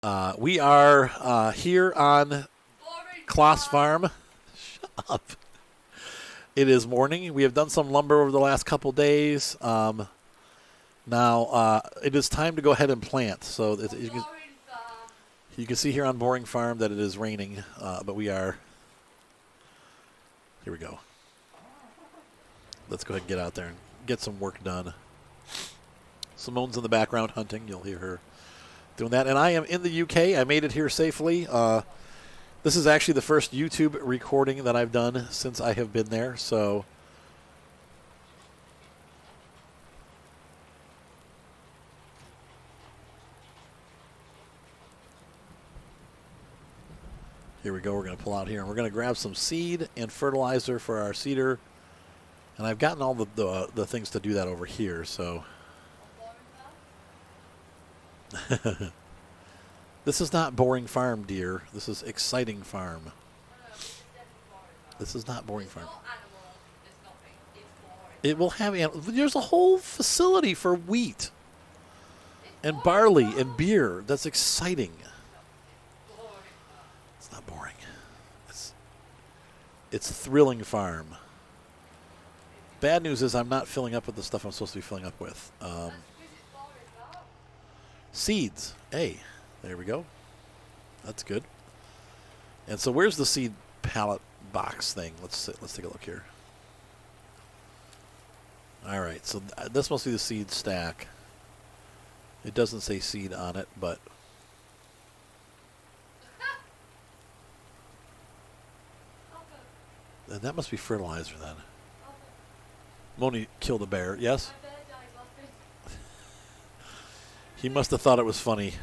We are here on Claas Farm. Shut up. It is morning. We have done some lumber over the last couple days. Now it is time to go ahead and plant. So you can see here on Boring Farm that it is raining, but we are. Here we go. Let's go ahead and get out there and get some work done. Simone's in the background hunting. You'll hear her doing that. And I am in the UK. I made it here safely. This is actually the first YouTube recording that I've done since I have been there. So here we go. We're going to pull out here, and we're going to grab some seed and fertilizer for our cedar. And I've gotten all the things to do that over here. So this is not Boring Farm, dear. This is Exciting Farm. This is not Boring Farm. It will have there's a whole facility for wheat and barley and beer. That's exciting. It's not boring. It's thrilling farm. Bad news is I'm not filling up with the stuff I'm supposed to be filling up with. Seeds. Hey, there we go. That's good. And so where's the seed pallet box thing? Let's take a look here. All right, so this must be the seed stack. It doesn't say seed on it, but that must be fertilizer then. Moni killed a bear, yes? He must have thought it was funny.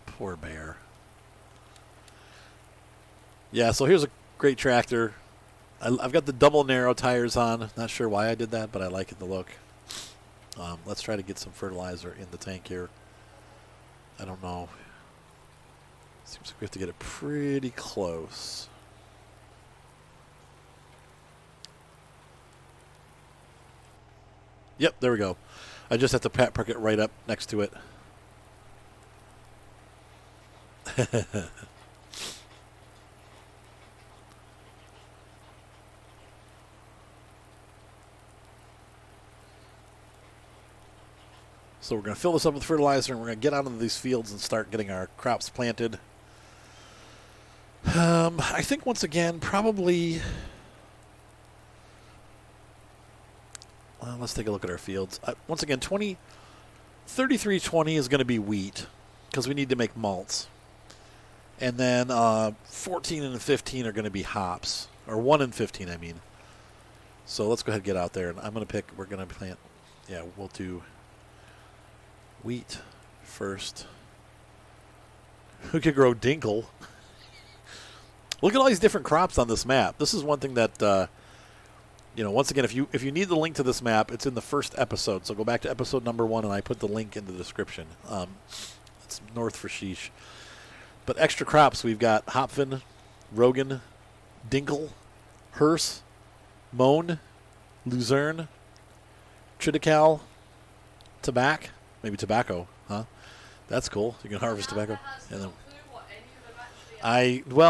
Poor bear. Yeah, so here's a great tractor. I've got the double narrow tires on. Not sure why I did that, but I like the look. Let's try to get some fertilizer in the tank here. I don't know. Seems like we have to get it pretty close. Yep, there we go. I just have to park it right up next to it. So we're going to fill this up with fertilizer, and we're going to get out into these fields and start getting our crops planted. I think once again, probably. Well, let's take a look at our fields. Once again, 3320 is going to be wheat because we need to make malts. And then 14 and 15 are going to be hops, or 1 and 15, I mean. So let's go ahead and get out there, and I'm going to pick. We're going to plant. Yeah, we'll do wheat first. Who could grow dinkle? Look at all these different crops on this map. This is one thing that, once again, if you need the link to this map, it's in the first episode. So go back to episode number 1, and I put the link in the description. It's north for sheesh. But extra crops, we've got Hopfen, Rogan, Dinkle, Hearse, Moan, Luzerne, Triticale, Tobacco. Maybe tobacco, huh? That's cool. You can harvest tobacco. And then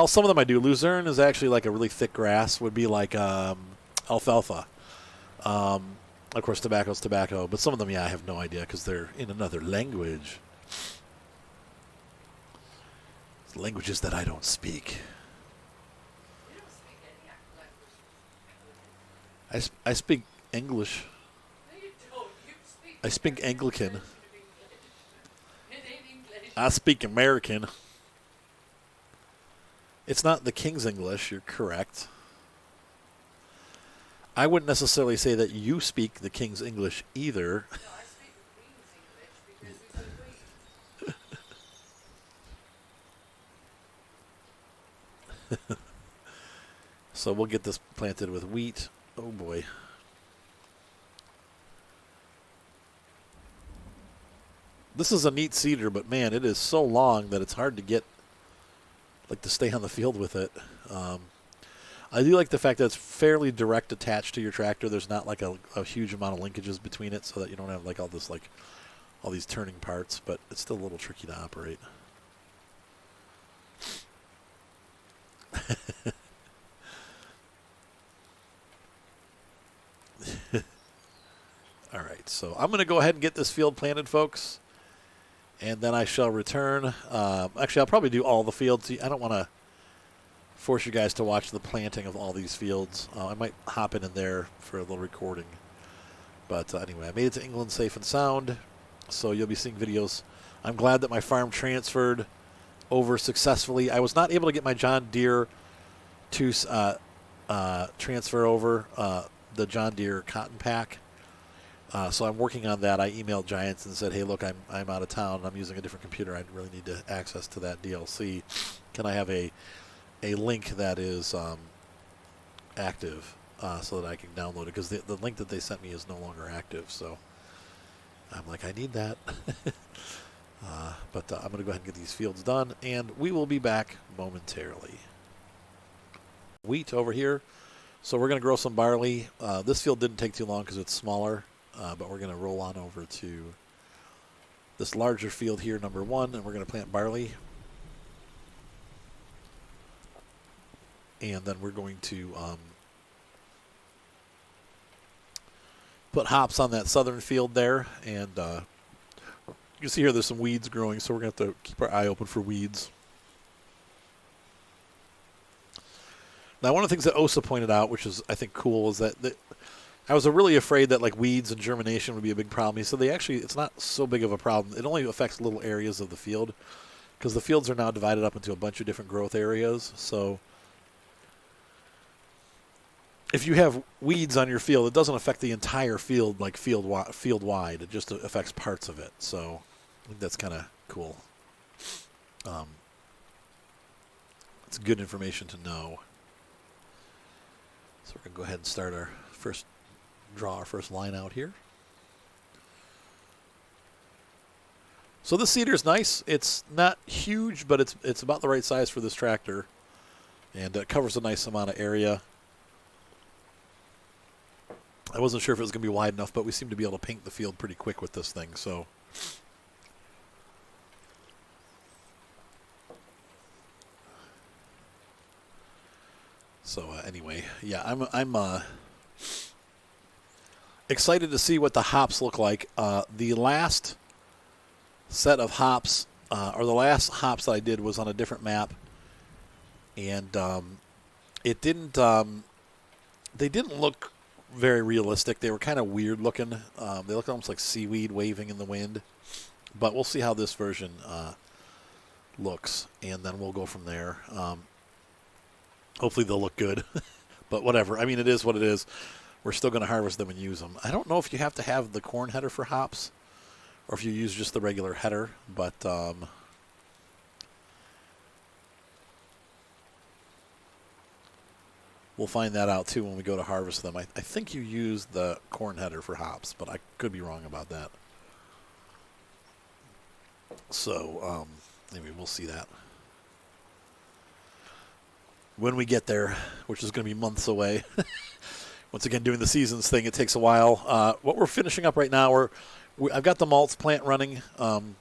some of them I do. Luzerne is actually like a really thick grass. Would be like alfalfa. Of course, tobacco's tobacco. But some of them, I have no idea because they're in another language. Languages that I don't speak. I speak English. I speak Anglican. I speak American. It's not the King's English, you're correct. I wouldn't necessarily say that you speak the King's English either. No, I speak the Queen's English because we do wheat. So we'll get this planted with wheat. Oh boy. This is a neat cedar, but man, it is so long that it's hard to get, to stay on the field with it. I do like the fact that it's fairly direct attached to your tractor. There's not like a huge amount of linkages between it, so that you don't have like all these turning parts. But it's still a little tricky to operate. All right, so I'm going to go ahead and get this field planted, folks, and then I shall return. Actually, I'll probably do all the fields. I don't want to force you guys to watch the planting of all these fields. I might hop in there for a little recording. But anyway, I made it to England safe and sound, so you'll be seeing videos. I'm glad that my farm transferred over successfully. I was not able to get my John Deere to transfer over the John Deere cotton pack. So I'm working on that. I emailed Giants and said, hey, look, I'm out of town. I'm using a different computer. I really need to access to that DLC. Can I have a link that is active so that I can download it? Because the link that they sent me is no longer active. So I'm like, I need that. But I'm going to go ahead and get these fields done, and we will be back momentarily. Wheat over here. So we're going to grow some barley. This field didn't take too long because it's smaller. But we're going to roll on over to this larger field here, number 1, and we're going to plant barley. And then we're going to put hops on that southern field there. And you can see here there's some weeds growing, so we're going to have to keep our eye open for weeds. Now, one of the things that OSA pointed out, which is, I think, cool, is that I was really afraid that like weeds and germination would be a big problem. He said it's not so big of a problem. It only affects little areas of the field because the fields are now divided up into a bunch of different growth areas. So if you have weeds on your field, it doesn't affect the entire field like field wide. It just affects parts of it. So I think that's kind of cool. It's good information to know. So we're going to go ahead and start draw our first line out here. So this seeder is nice. It's not huge, but it's about the right size for this tractor, and it covers a nice amount of area. I wasn't sure if it was going to be wide enough, but we seem to be able to paint the field pretty quick with this thing. So anyway, yeah, I'm excited to see what the hops look like. The last set of hops, or the last hops that I did, was on a different map, and it didn't. They didn't look very realistic. They were kind of weird looking. They looked almost like seaweed waving in the wind. But we'll see how this version looks, and then we'll go from there. Hopefully they'll look good, but whatever. I mean, it is what it is. We're still going to harvest them and use them. I don't know if you have to have the corn header for hops or if you use just the regular header, but we'll find that out too when we go to harvest them. I think you use the corn header for hops, but I could be wrong about that. So anyway, we'll see that when we get there, which is going to be months away. Once again, doing the seasons thing, it takes a while. What we're finishing up right now, I've got the malts plant running, and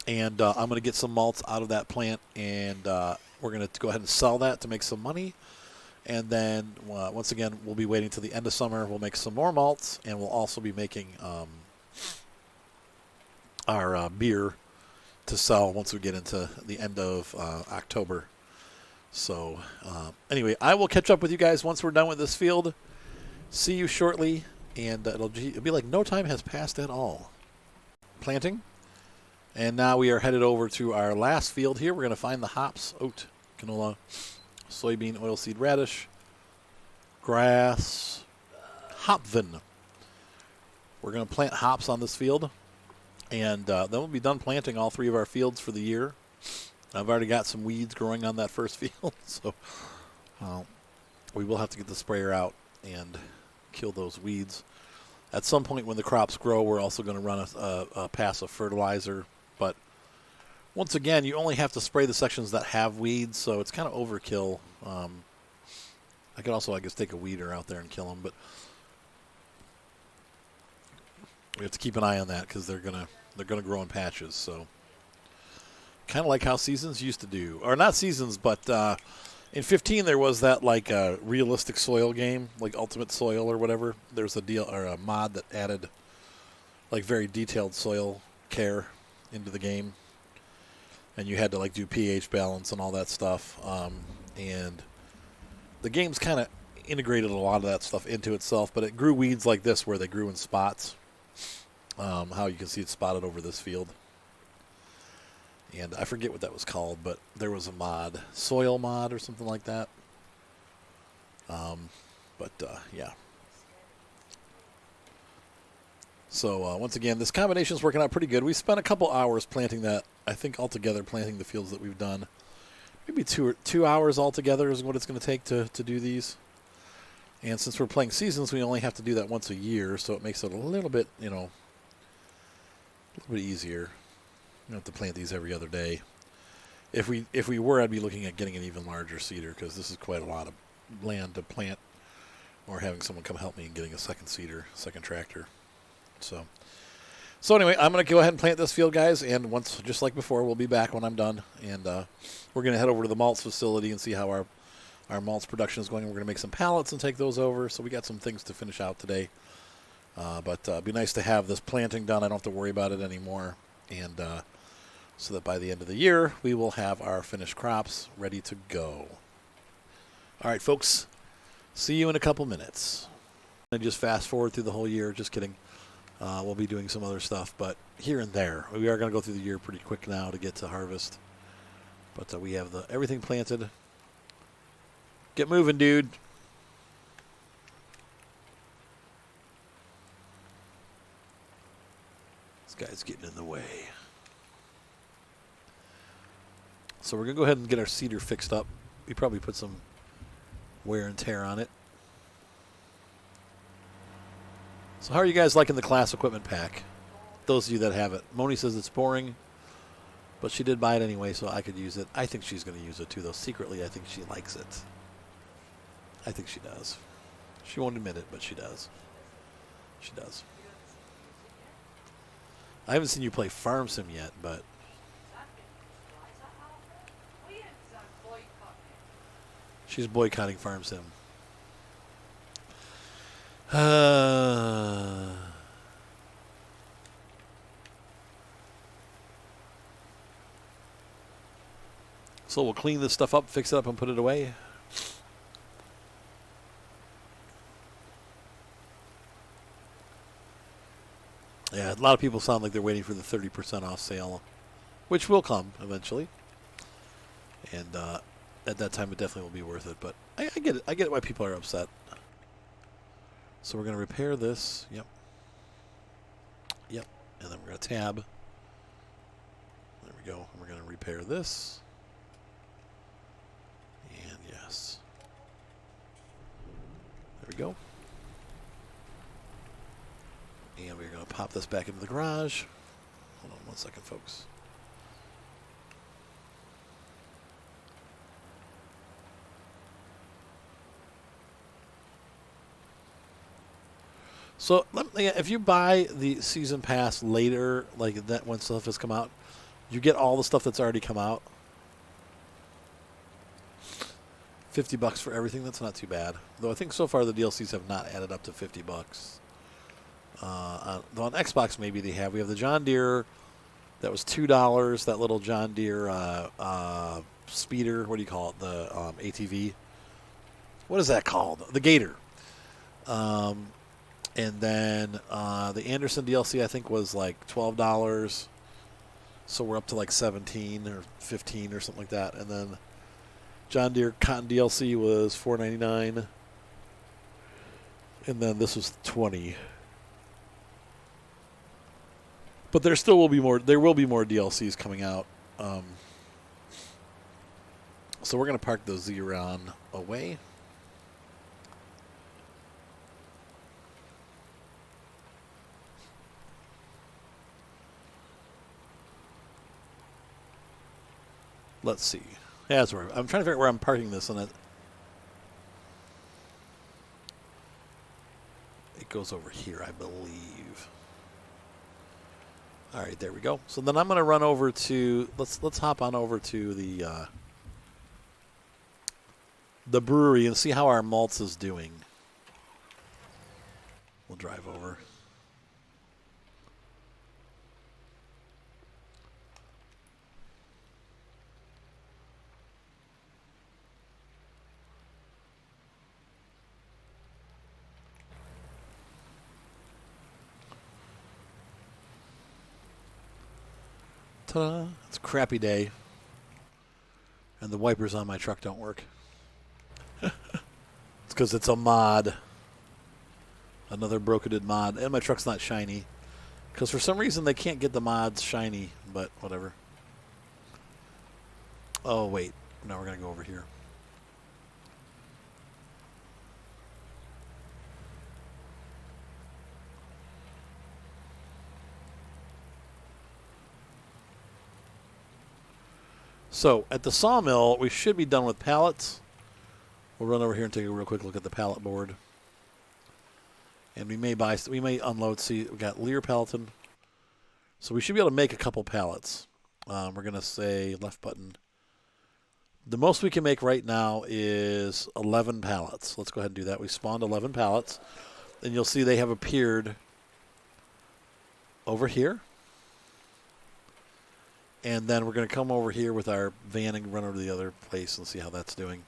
I'm going to get some malts out of that plant, and we're going to go ahead and sell that to make some money. And then, once again, we'll be waiting till the end of summer. We'll make some more malts, and we'll also be making our beer to sell once we get into the end of October. So, anyway, I will catch up with you guys once we're done with this field. See you shortly, and it'll be like no time has passed at all. Planting. And now we are headed over to our last field here. We're going to find the hops, oat, canola, soybean, oilseed radish, grass, hopvin. We're going to plant hops on this field, and then we'll be done planting all 3 of our fields for the year. I've already got some weeds growing on that first field, so we will have to get the sprayer out and kill those weeds. At some point when the crops grow, we're also going to run a pass of fertilizer. But once again, you only have to spray the sections that have weeds, so it's kind of overkill. I could also, I guess, take a weeder out there and kill them, but we have to keep an eye on that because they're gonna grow in patches. So kind of like how seasons used to do, or not seasons, but in 15 there was that like realistic soil game, like Ultimate Soil or whatever. There's a deal or a mod that added like very detailed soil care into the game, and you had to like do pH balance and all that stuff. And the game's kind of integrated a lot of that stuff into itself, but it grew weeds like this where they grew in spots. How you can see it spotted over this field. And I forget what that was called, but there was a mod, soil mod or something like that. Yeah. So once again, this combination is working out pretty good. We spent a couple hours planting that. I think altogether planting the fields that we've done, maybe 2 hours altogether is what it's going to take to do these. And since we're playing seasons, we only have to do that once a year, so it makes it a little bit, a little bit easier. You don't have to plant these every other day. If we were, I'd be looking at getting an even larger seeder because this is quite a lot of land to plant, or having someone come help me in getting a second seeder, second tractor. So anyway, I'm going to go ahead and plant this field, guys, and once, just like before, we'll be back when I'm done, and we're going to head over to the malts facility and see how our malts production is going. We're going to make some pallets and take those over, so we got some things to finish out today. But it'd be nice to have this planting done. I don't have to worry about it anymore, and so that by the end of the year, we will have our finished crops ready to go. All right, folks, see you in a couple minutes. And just fast forward through the whole year. Just kidding. We'll be doing some other stuff, but here and there. We are going to go through the year pretty quick now to get to harvest. But we have everything planted. Get moving, dude. This guy's getting in the way. So we're going to go ahead and get our seeder fixed up. We probably put some wear and tear on it. So how are you guys liking the Claas equipment pack? Those of you that have it. Moni says it's boring, but she did buy it anyway, so I could use it. I think she's going to use it too, though. Secretly, I think she likes it. I think she does. She won't admit it, but she does. She does. I haven't seen you play Farm Sim yet, but she's boycotting Farm Sim. So we'll clean this stuff up, fix it up, and put it away. Yeah, a lot of people sound like they're waiting for the 30% off sale, which will come eventually. And at that time, it definitely will be worth it. But I get it. I get why people are upset. So we're going to repair this. Yep. Yep. And then we're going to tab. There we go. And we're going to repair this. And yes. There we go. And we're going to pop this back into the garage. Hold on 1 second, folks. So if you buy the season pass later, like that when stuff has come out, you get all the stuff that's already come out. $50 for everything. That's not too bad. Though I think so far the DLCs have not added up to $50. Though on Xbox maybe they have. We have the John Deere that was $2. That little John Deere speeder. What do you call it? The ATV. What is that called? The Gator. And then the Anderson DLC I think was like $12. So we're up to like 17 or 15 or something like that. And then John Deere Cotton DLC was $4.99. And then this was $20. But there still will be more. There will be more DLCs coming out. So we're going to park the Xeron away. Let's see. Yeah, that's where I'm trying to figure out where I'm parking this, and goes over here, I believe. All right, there we go. So then I'm going to run over to let's hop on over to the brewery and see how our malts is doing. We'll drive over. Ta-da! It's a crappy day, and the wipers on my truck don't work. It's because it's a mod. Another broketed mod, and my truck's not shiny. Because for some reason they can't get the mods shiny, but whatever. Oh, wait. No, we're going to go over here. So, at the sawmill, we should be done with pallets. We'll run over here and take a real quick look at the pallet board. And we may unload. See, we got Lear Peloton. So we should be able to make a couple pallets. We're going to say left button. The most we can make right now is 11 pallets. Let's go ahead and do that. We spawned 11 pallets. And you'll see they have appeared over here. And then we're going to come over here with our van and run over to the other place and see how that's doing.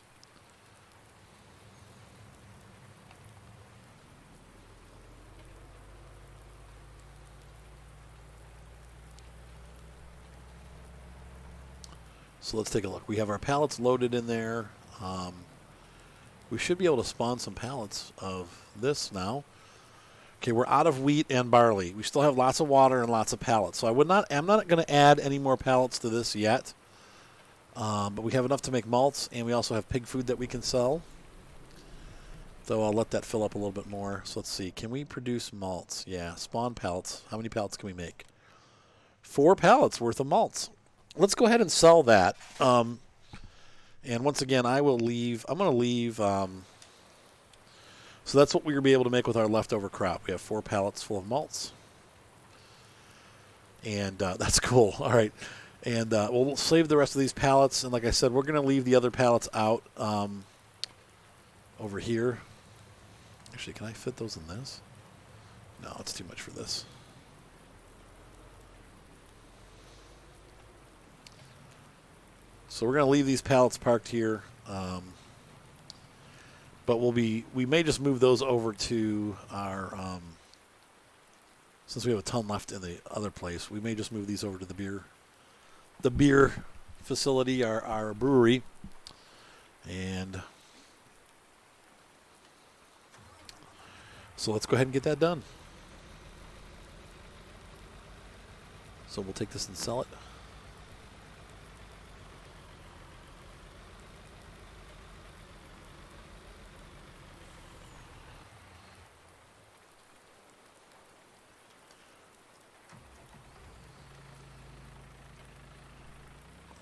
So let's take a look. We have our pallets loaded in there. We should be able to spawn some pallets of this now. Okay, we're out of wheat and barley. We still have lots of water and lots of pallets. So I'm not going to add any more pallets to this yet. But we have enough to make malts, and we also have pig food that we can sell. So I'll let that fill up a little bit more. So let's see. Can we produce malts? Yeah, spawn pallets. How many pallets can we make? 4 pallets worth of malts. Let's go ahead and sell that. And once again, I'm going to leave. So that's what we're going to be able to make with our leftover crop. We have 4 pallets full of malts. And that's cool. All right. And we'll save the rest of these pallets. And like I said, we're going to leave the other pallets out over here. Actually, can I fit those in this? No, it's too much for this. So we're going to leave these pallets parked here. But we may just move those over to our, since we have a ton left in the other place, we may just move these over to the beer facility, our brewery. And so let's go ahead and get that done. So we'll take this and sell it.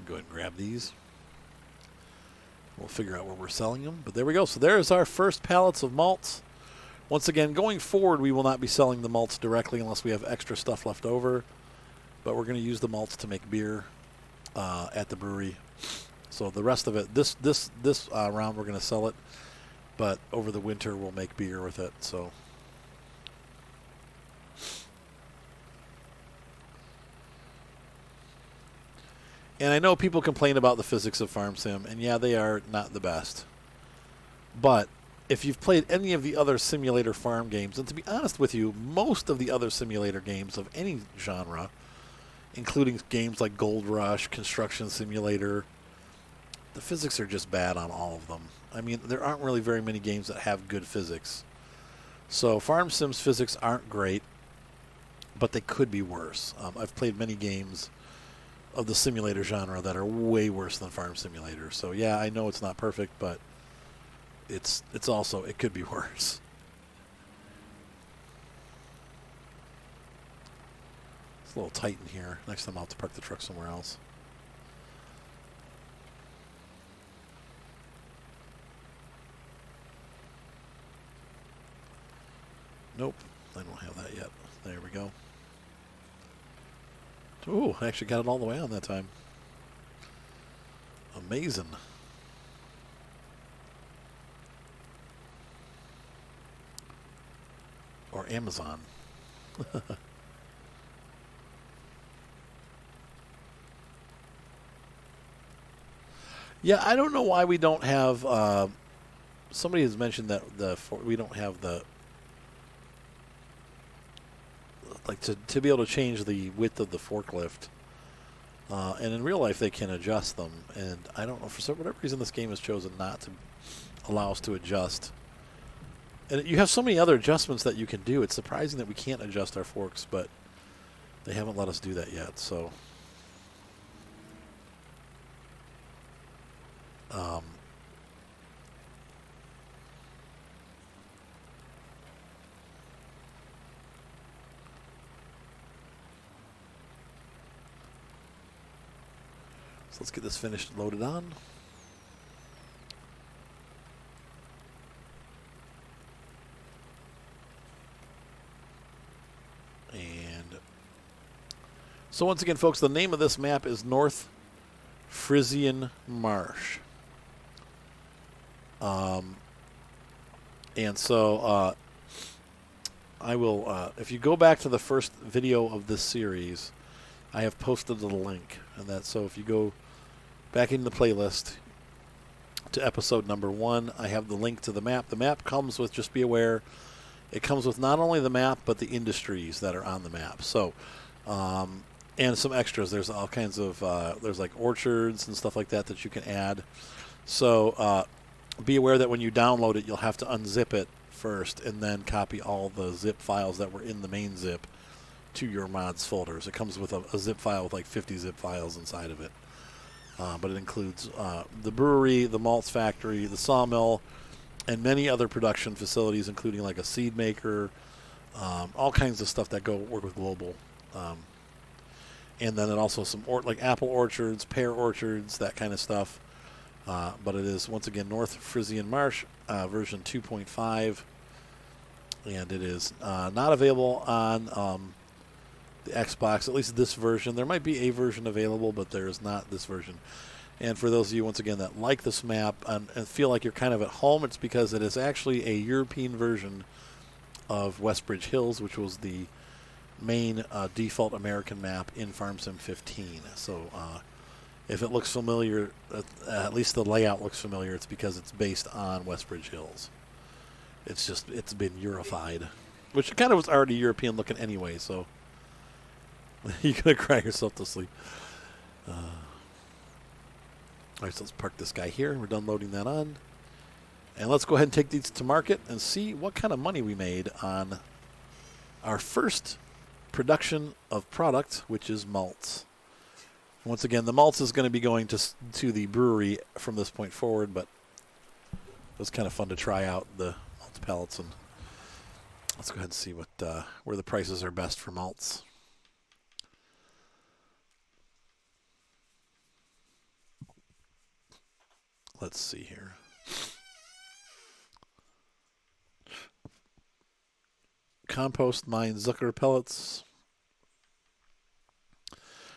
Go ahead and grab these. We'll figure out where we're selling them. But there we go. So there's our first pallets of malts. Once again, going forward, we will not be selling the malts directly unless we have extra stuff left over. But we're going to use the malts to make beer at the brewery. So the rest of it, this round, we're going to sell it. But over the winter, we'll make beer with it. So. And I know people complain about the physics of Farm Sim, and yeah, they are not the best. But if you've played any of the other simulator farm games, and to be honest with you, most of the other simulator games of any genre, including games like Gold Rush, Construction Simulator, the physics are just bad on all of them. I mean, there aren't really very many games that have good physics. So Farm Sim's physics aren't great, but they could be worse. I've played many games of the simulator genre that are way worse than Farm Simulator. So yeah, I know it's not perfect, but it's also, it could be worse. It's a little tight in here. Next time I'll have to park the truck somewhere else. Nope, I don't have that yet. There we go. Ooh, I actually got it all the way on that time. Amazing. Or Amazon. Yeah, I don't know why we don't have. Somebody has mentioned that we don't have the to be able to change the width of the forklift. And in real life, they can adjust them. And I don't know, for whatever reason, this game has chosen not to allow us to adjust. And you have so many other adjustments that you can do. It's surprising that we can't adjust our forks, but they haven't let us do that yet. So, so let's get this finished and loaded on. So once again, folks, the name of this map is North Frisian Marsh. And so I will, if you go back to the first video of this series, I have posted the link. And that, so if you go back in the playlist to episode number 1, I have the link to the map. The map comes with, just be aware, it comes with not only the map, but the industries that are on the map. So, and some extras. There's all kinds of, there's like orchards and stuff like that you can add. So be aware that when you download it, you'll have to unzip it first and then copy all the zip files that were in the main zip to your mods folders. It comes with a zip file with like 50 zip files inside of it. But it includes the brewery, the malts factory, the sawmill, and many other production facilities, including like a seed maker, all kinds of stuff that work with global. And then also some like apple orchards, pear orchards, that kind of stuff. But it is, once again, North Frisian Marsh, version 2.5. And it is not available on the Xbox, at least this version. There might be a version available, but there is not this version. And for those of you, once again, that like this map and feel like you're kind of at home, it's because it is actually a European version of Westbridge Hills, which was the main default American map in Farm Sim 15. So if it looks familiar, at least the layout looks familiar, it's because it's based on Westbridge Hills. It's been Eurofied, which kind of was already European looking anyway, so you're going to cry yourself to sleep. All right, so let's park this guy here. We're done loading that on. And let's go ahead and take these to market and see what kind of money we made on our first production of product, which is malts. Once again, the malts is going to be going to the brewery from this point forward, but it was kind of fun to try out the malts pallets. And let's go ahead and see where the prices are best for malts. Let's see here. Compost mine Zucker pellets.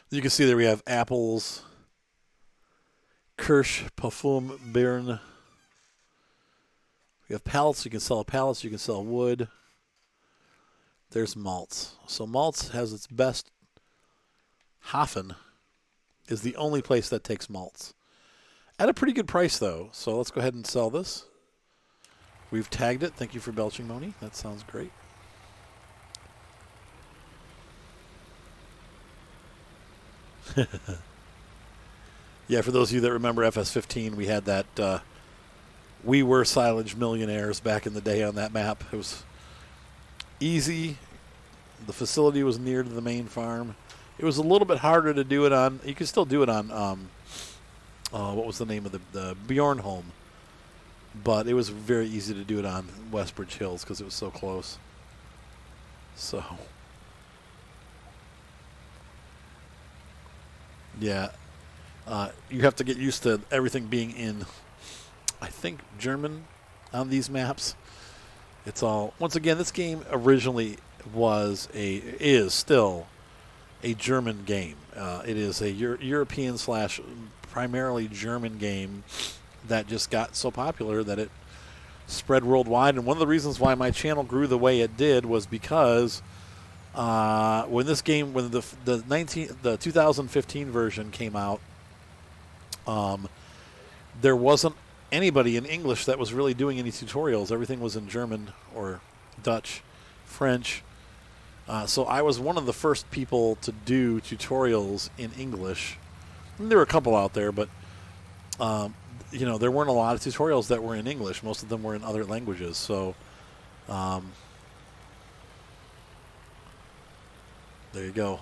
You can see there we have apples, Kirsch, Parfum, Beeren. We have pallets. You can sell pallets. You can sell wood. There's malts. So malts has its best. Hafen is the only place that takes malts. At a pretty good price, though. So let's go ahead and sell this. We've tagged it. Thank you for belching, Moni. That sounds great. Yeah, for those of you that remember FS15, we had that. We were silage millionaires back in the day on that map. It was easy. The facility was near to the main farm. It was a little bit harder to do it on. You can still do it on. What was the name of the Bjorn home? But it was very easy to do it on Westbridge Hills because it was so close. So. Yeah, you have to get used to everything being in, I think, German on these maps. It's all, once again, this game originally is still a German game. It is a European slash primarily German game that just got so popular that it spread worldwide. And one of the reasons why my channel grew the way it did was because when the 2015 version came out, there wasn't anybody in English that was really doing any tutorials. Everything was in German or Dutch, French. So I was one of the first people to do tutorials in English. And there were a couple out there, but there weren't a lot of tutorials that were in English. Most of them were in other languages. So there you go.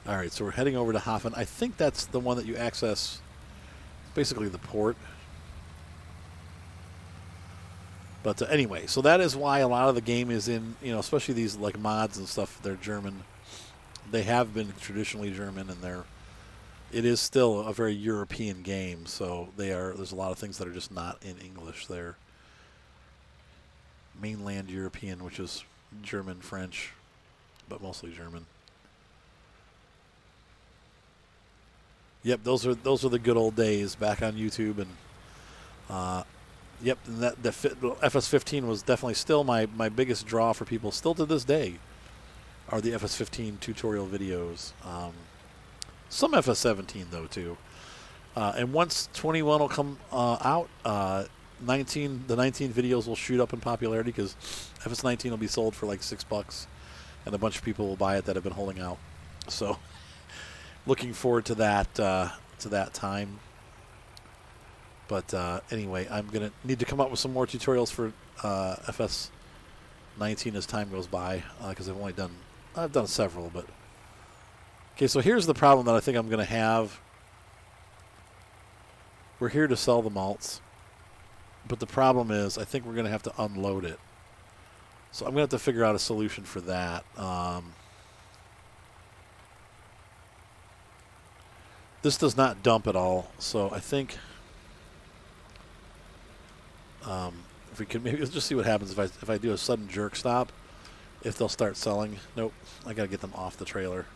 All right, so we're heading over to Hafen. I think that's the one that you access, basically the port. But anyway, so that is why a lot of the game is in, especially these like mods and stuff, they're German. They have been traditionally German, and it is still a very European game. So there's a lot of things that are just not in English. They're mainland European, which is German, French, but mostly German. Yep, those are the good old days back on YouTube, and yep, and the FS15 was definitely still my biggest draw for people. Still to this day, are the FS15 tutorial videos. Some FS17 though too, and once 21 will come out, the 19 videos will shoot up in popularity because FS19 will be sold for like $6, and a bunch of people will buy it that have been holding out. So. Looking forward to that time. But anyway, I'm going to need to come up with some more tutorials for FS19 as time goes by, because I've done several. But okay, so here's the problem that I think I'm going to have. We're here to sell the malts, but the problem is I think we're going to have to unload it. So I'm going to have to figure out a solution for that. This does not dump at all, so I think if we can, maybe let's just see what happens if I do a sudden jerk stop, if they'll start selling. Nope, I gotta get them off the trailer.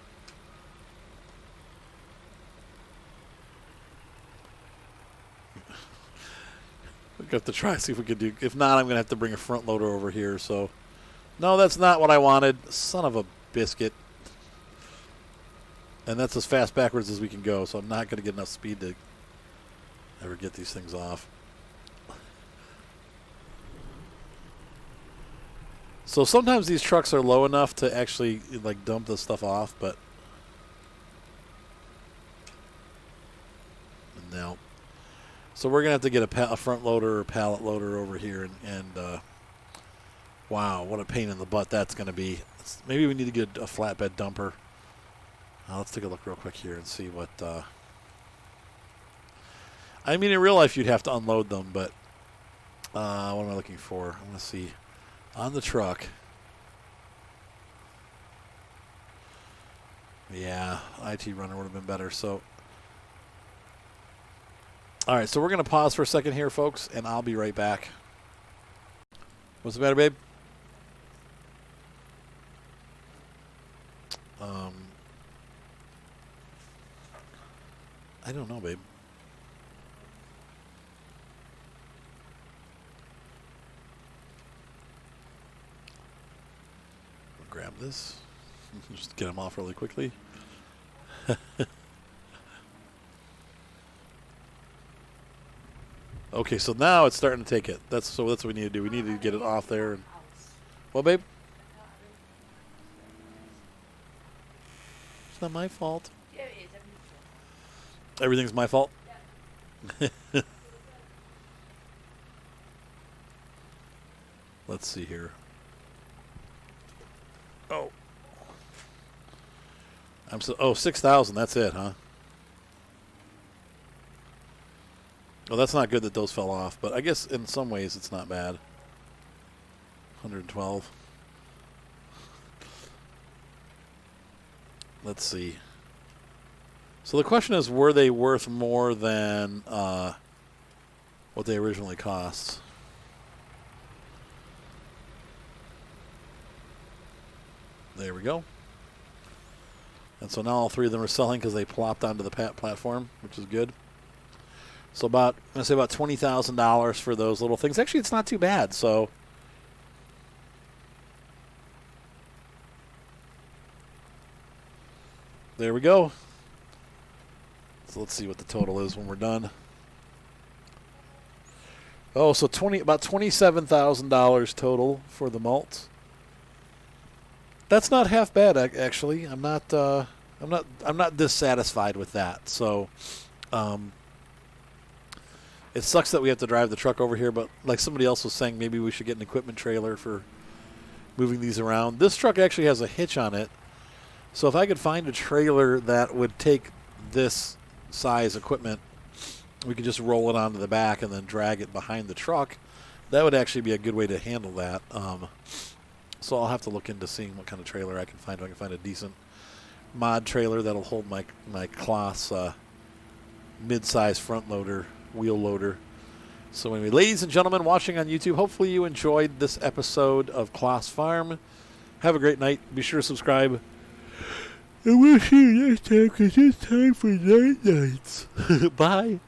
We're gonna have to try see if we can do. If not, I'm gonna have to bring a front loader over here. So, no, that's not what I wanted. Son of a biscuit. And that's as fast backwards as we can go, so I'm not going to get enough speed to ever get these things off. So sometimes these trucks are low enough to actually like dump the stuff off, but no. So we're going to have to get a front loader or pallet loader over here, and wow, what a pain in the butt that's going to be. Maybe we need to get a flatbed dumper. Let's take a look real quick here and see what... I mean, in real life, you'd have to unload them, but... what am I looking for? I want to see. On the truck. Yeah, IT runner would have been better, so... All right, so we're going to pause for a second here, folks, and I'll be right back. What's the matter, babe? I don't know, babe. I'll grab this. Just get them off really quickly. Okay, so now it's starting to take it. That's what we need to do. We need to get it off there. And, well, babe? It's not my fault. Yeah, it is. Everything's my fault? Yeah. Let's see here. Oh. 6,000. That's it, huh? Well, that's not good that those fell off, but I guess in some ways it's not bad. 112. Let's see. So the question is, were they worth more than what they originally cost? There we go. And so now all three of them are selling because they plopped onto the platform, which is good. So I'm going to say about $20,000 for those little things. Actually, it's not too bad. So there we go. So let's see what the total is when we're done. Oh, so about $27,000 total for the malts. That's not half bad, actually. I'm not dissatisfied with that. So, it sucks that we have to drive the truck over here. But like somebody else was saying, maybe we should get an equipment trailer for moving these around. This truck actually has a hitch on it. So if I could find a trailer that would take this size equipment, we could just roll it onto the back and then drag it behind the truck. That would actually be a good way to handle that. So I'll have to look into seeing what kind of trailer I can find. If I can find a decent mod trailer that'll hold my Claas mid-size front loader, wheel loader. So anyway, ladies and gentlemen watching on YouTube, hopefully you enjoyed this episode of Claas Farm. Have a great night. Be sure to subscribe. And we'll see you next time because it's time for night nights. Bye.